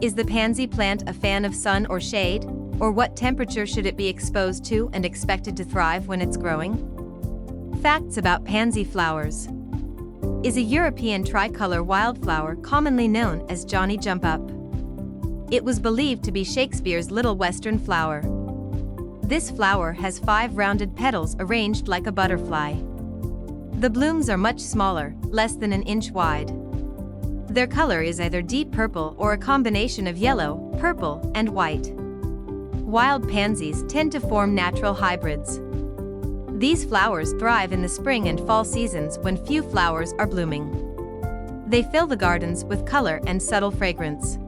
Is the pansy plant a fan of sun or shade? Or what temperature should it be exposed to and expected to thrive when it's growing? Facts about pansy flowers. Is a European tricolor wildflower commonly known as Johnny Jump Up. It was believed to be Shakespeare's little western flower. This flower has 5 rounded petals arranged like a butterfly. The blooms are much smaller, less than an inch wide. Their color is either deep purple or a combination of yellow, purple, and white. Wild pansies tend to form natural hybrids. These flowers thrive in the spring and fall seasons when few flowers are blooming. They fill the gardens with color and subtle fragrance.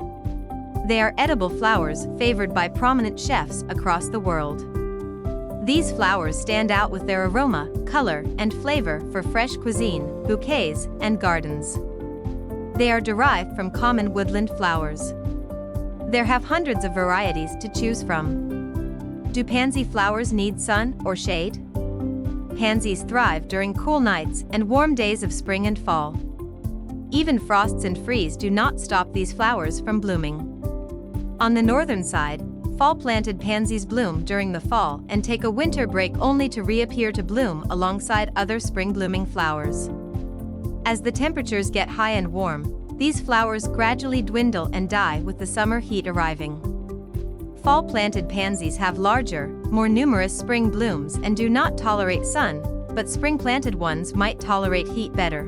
They are edible flowers favored by prominent chefs across the world. These flowers stand out with their aroma, color, and flavor for fresh cuisine, bouquets, and gardens. They are derived from common woodland flowers. There have hundreds of varieties to choose from. Do pansy flowers need sun or shade? Pansies thrive during cool nights and warm days of spring and fall. Even frosts and freeze do not stop these flowers from blooming. On the northern side, fall-planted pansies bloom during the fall and take a winter break only to reappear to bloom alongside other spring-blooming flowers. As the temperatures get high and warm, these flowers gradually dwindle and die with the summer heat arriving. Fall-planted pansies have larger, more numerous spring blooms and do not tolerate sun, but spring-planted ones might tolerate heat better.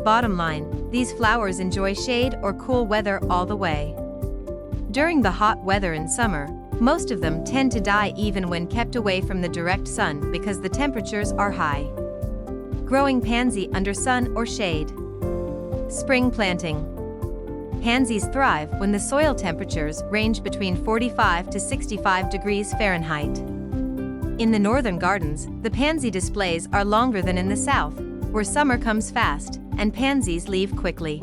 Bottom line, these flowers enjoy shade or cool weather all the way. During the hot weather in summer, most of them tend to die even when kept away from the direct sun because the temperatures are high. Growing pansy under sun or shade. Spring planting. Pansies thrive when the soil temperatures range between 45 to 65 degrees Fahrenheit. In the northern gardens, the pansy displays are longer than in the south, where summer comes fast and pansies leave quickly.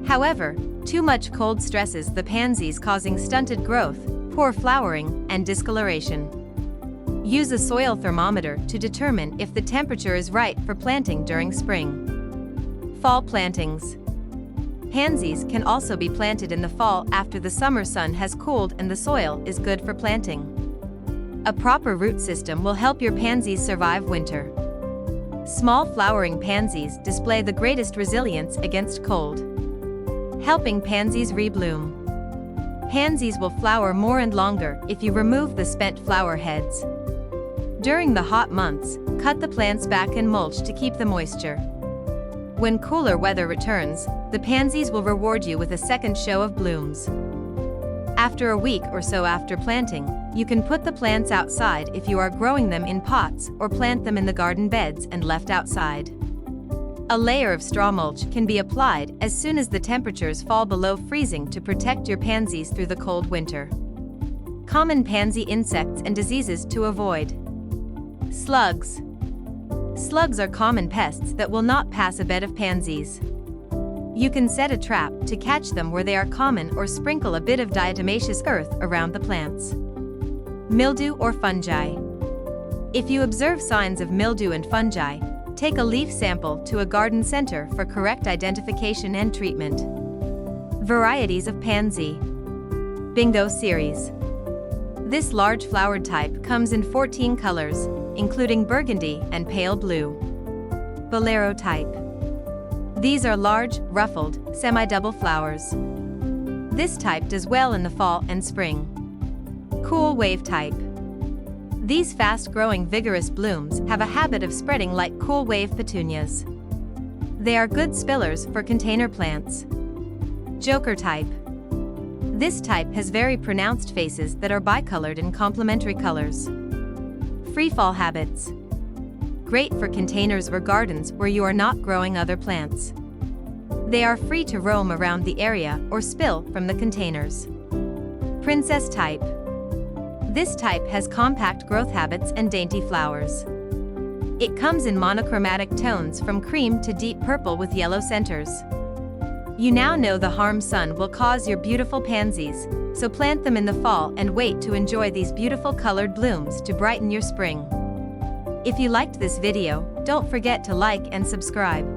However, too much cold stresses the pansies, causing stunted growth, poor flowering, and discoloration. Use a soil thermometer to determine if the temperature is right for planting during spring. Fall plantings. Pansies can also be planted in the fall after the summer sun has cooled and the soil is good for planting. A proper root system will help your pansies survive winter. Small flowering pansies display the greatest resilience against cold, helping pansies rebloom. Pansies will flower more and longer if you remove the spent flower heads. During the hot months, cut the plants back and mulch to keep the moisture. When cooler weather returns, the pansies will reward you with a second show of blooms. After a week or so after planting, you can put the plants outside if you are growing them in pots or plant them in the garden beds and left outside. A layer of straw mulch can be applied as soon as the temperatures fall below freezing to protect your pansies through the cold winter. Common pansy insects and diseases to avoid. Slugs. Slugs are common pests that will not pass a bed of pansies. You can set a trap to catch them where they are common or sprinkle a bit of diatomaceous earth around the plants. Mildew or fungi. If you observe signs of mildew and fungi, take a leaf sample to a garden center for correct identification and treatment. Varieties of pansy. Bingo series. This large flowered type comes in 14 colors, including burgundy and pale blue. Bolero type. These are large, ruffled, semi-double flowers. This type does well in the fall and spring. Cool wave type. These fast-growing vigorous blooms have a habit of spreading like cool wave petunias. They are good spillers for container plants. Joker type. This type has very pronounced faces that are bicolored in complementary colors. Freefall habits. Great for containers or gardens where you are not growing other plants. They are free to roam around the area or spill from the containers. Princess type. This type has compact growth habits and dainty flowers. It comes in monochromatic tones from cream to deep purple with yellow centers. You now know the harm sun will cause your beautiful pansies, so plant them in the fall and wait to enjoy these beautiful colored blooms to brighten your spring. If you liked this video, don't forget to like and subscribe.